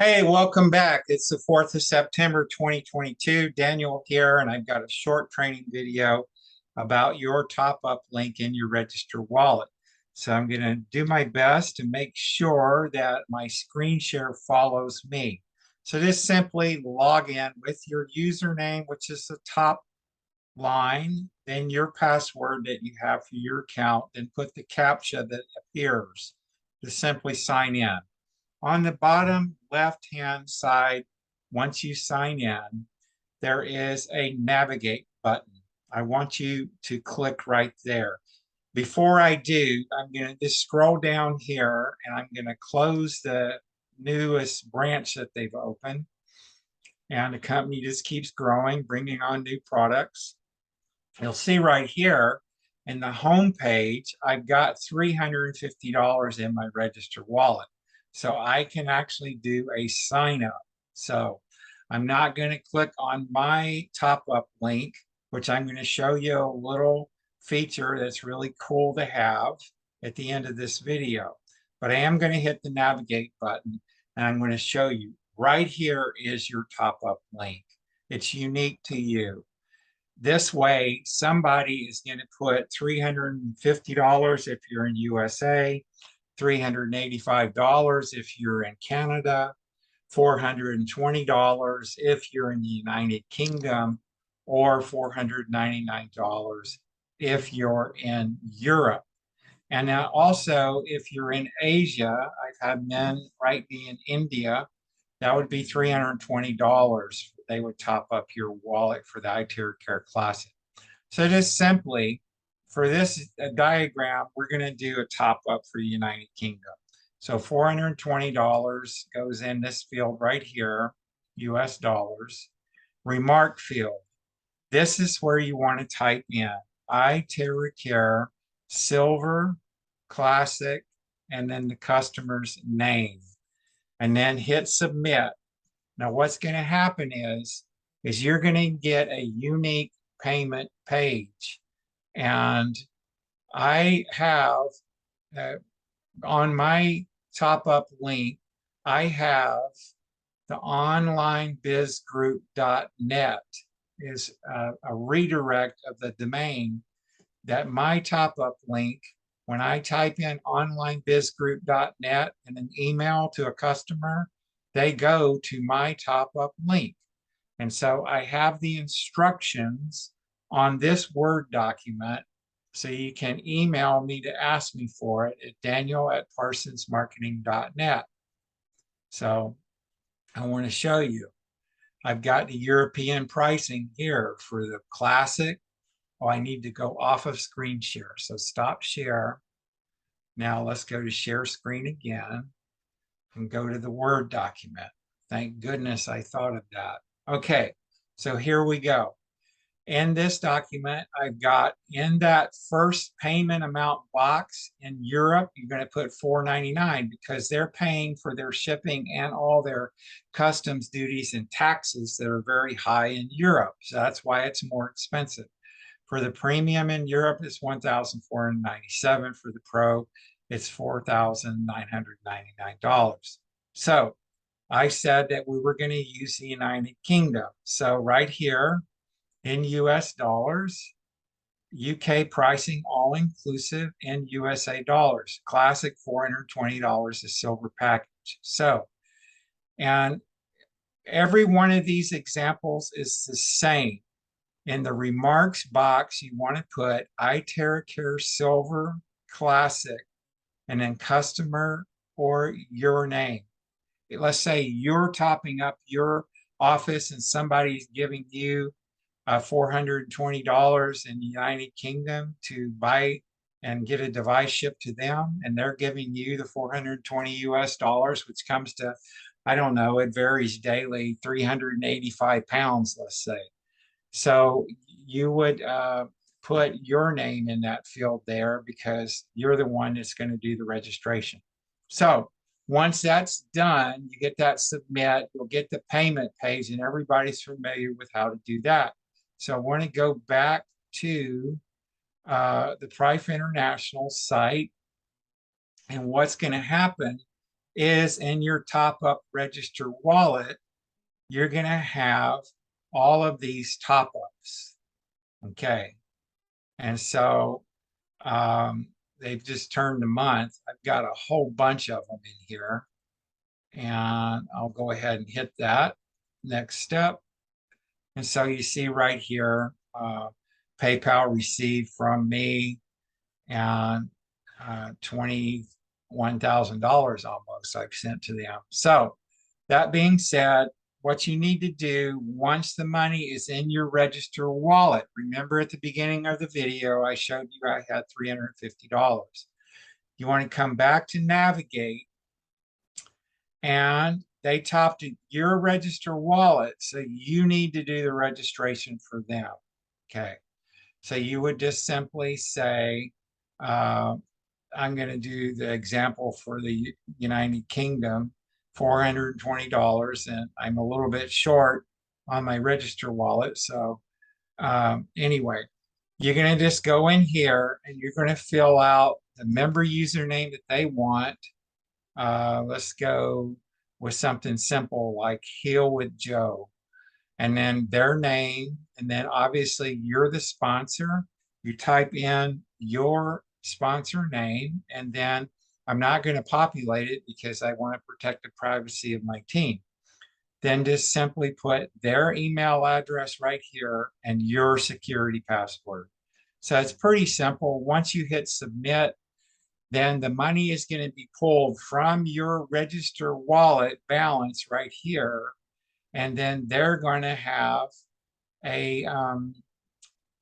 Hey, welcome back. It's the 4th of September, 2022. Daniel here, and I've got a short training video about your top-up link in your register wallet. So I'm going to do my best to make sure that my screen share follows me. So just simply log in with your username, which is the top line, then your password that you have for your account, then put the CAPTCHA that appears to simply sign in. On the bottom left-hand side, once you sign in, there is a navigate button. I want you to click right there. Before I do, I'm going to just scroll down here and I'm going to close the newest branch that they've opened. And the company just keeps growing, bringing on new products. You'll see right here in the home page, I've got $350 in my register wallet. So I can actually do a sign up. So I'm not going to click on my top up link, which I'm going to show you a little feature that's really cool to have at the end of this video. But I am going to hit the navigate button and I'm going to show you right here is your top up link. It's unique to you. This way, somebody is going to put $350 if you're in USA, $385 if you're in Canada, $420 if you're in the United Kingdom, or $499 if you're in Europe. And now also, if you're in Asia, I've had men write me in India, that would be $320. They would top up your wallet for the iTeraCare Classic. So just simply, for this diagram, we're going to do a top up for United Kingdom. So $420 goes in this field right here, US dollars. Remark field. This is where you want to type in iTeraCare Silver Classic and then the customer's name and then hit submit. Now what's going to happen is you're going to get a unique payment page. And I have on my top up link, I have the onlinebizgroup.net is a redirect of the domain that my top up link, when I type in onlinebizgroup.net and an email to a customer, they go to my top up link. And so I have the instructions on this Word document. So you can email me to ask me for it at daniel@parsonsmarketing.net. So I want to show you. I've got the European pricing here for the Classic. Oh, I need to go off of screen share. So stop share. Now let's go to share screen again and go to the Word document. Thank goodness I thought of that. Okay, so here we go. In this document, I've got in that first payment amount box in Europe, you're going to put $4.99 because they're paying for their shipping and all their customs duties and taxes that are very high in Europe. So that's why it's more expensive. For the premium in Europe, it's $1,497. For the pro, it's $4,999. So I said that we were going to use the United Kingdom. So right here in US dollars, UK pricing all inclusive in USA dollars. Classic $420 a silver package. So, and every one of these examples is the same. In the remarks box, you want to put iTeraCare Silver Classic and then customer or your name. Let's say you're topping up your office and somebody's giving you $420 in the United Kingdom to buy and get a device shipped to them, and they're giving you the 420 US dollars, which comes to, I don't know, it varies daily, 385 pounds, let's say. So you would put your name in that field there because you're the one that's going to do the registration. So once that's done, you get that submit, you'll get the payment page, and everybody's familiar with how to do that. So I want to go back to the Prife International site. And what's going to happen is in your top up register wallet, you're going to have all of these top ups. Okay. And so they've just turned a month. I've got a whole bunch of them in here. And I'll go ahead and hit that next step. And so you see right here, PayPal received from me and $21,000 almost I've sent to them. So that being said, what you need to do once the money is in your register wallet, remember at the beginning of the video, I showed you I had $350. You want to come back to navigate, and they topped your register wallet. So you need to do the registration for them. Okay. So you would just simply say, I'm going to do the example for the United Kingdom, $420, and I'm a little bit short on my register wallet. So anyway, you're going to just go in here and you're going to fill out the member username that they want. Let's go with something simple like Heal with Joe, and then their name, and then obviously you're the sponsor. You type in your sponsor name, and then I'm not going to populate it because I want to protect the privacy of my team. Then just simply put their email address right here and your security password. So it's pretty simple. Once you hit submit, then the money is going to be pulled from your register wallet balance right here. And then they're going to have a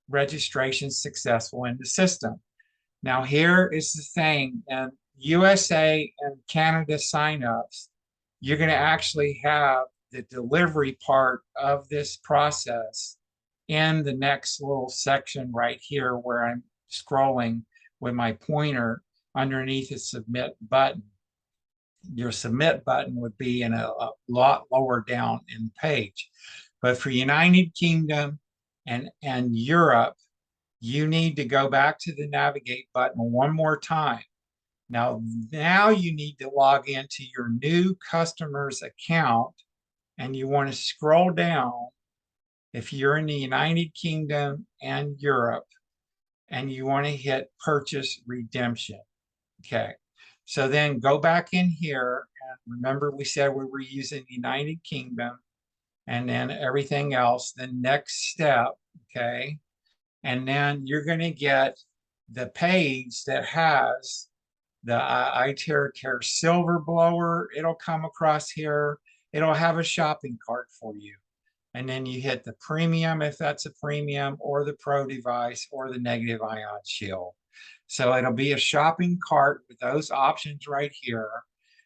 registration successful in the system. Now, here is the thing, and USA and Canada signups, you're going to actually have the delivery part of this process in the next little section right here where I'm scrolling with my pointer underneath the submit button. Your submit button would be in a lot lower down in the page. But for United Kingdom and Europe, you need to go back to the navigate button one more time. Now you need to log into your new customer's account, and you want to scroll down if you're in the United Kingdom and Europe, and you want to hit purchase redemption. Okay. So then go back in here, and remember we said we were using United Kingdom and then everything else, the next step, okay? And then you're going to get the page that has the iTeraCare silver blower. It'll come across here. It'll have a shopping cart for you. And then you hit the premium if that's a premium, or the pro device, or the negative ion shield. So it'll be a shopping cart with those options right here.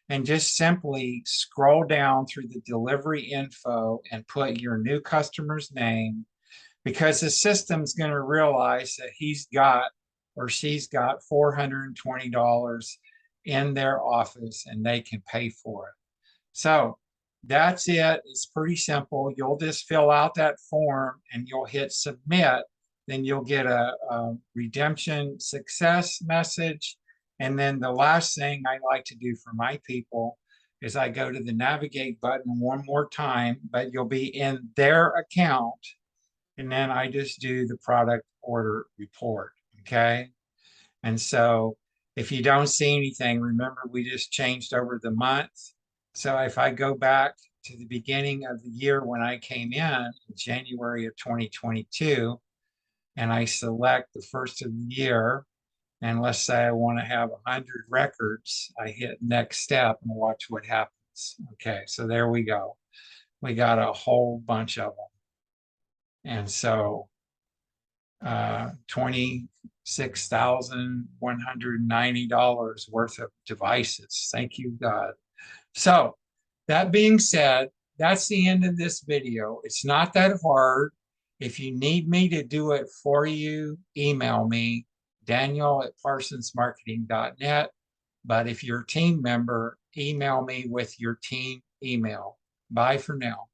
And just simply scroll down through the delivery info and put your new customer's name, because the system's going to realize that he's got or she's got $420 in their office and they can pay for it. So that's it. It's pretty simple. You'll just fill out that form and you'll hit submit. Then you'll get a redemption success message. And then the last thing I like to do for my people is I go to the navigate button one more time, but you'll be in their account. And then I just do the product order report. Okay. And so if you don't see anything, remember we just changed over the month. So if I go back to the beginning of the year when I came in January of 2022, and I select the first of the year, and let's say I want to have 100 records, I hit next step and watch what happens. Okay, so there we go. We got a whole bunch of them. And so $26,190 worth of devices. Thank you, God. So that being said, that's the end of this video. It's not that hard. If you need me to do it for you, email me, daniel@parsonsmarketing.net. But if you're a team member, email me with your team email. Bye for now.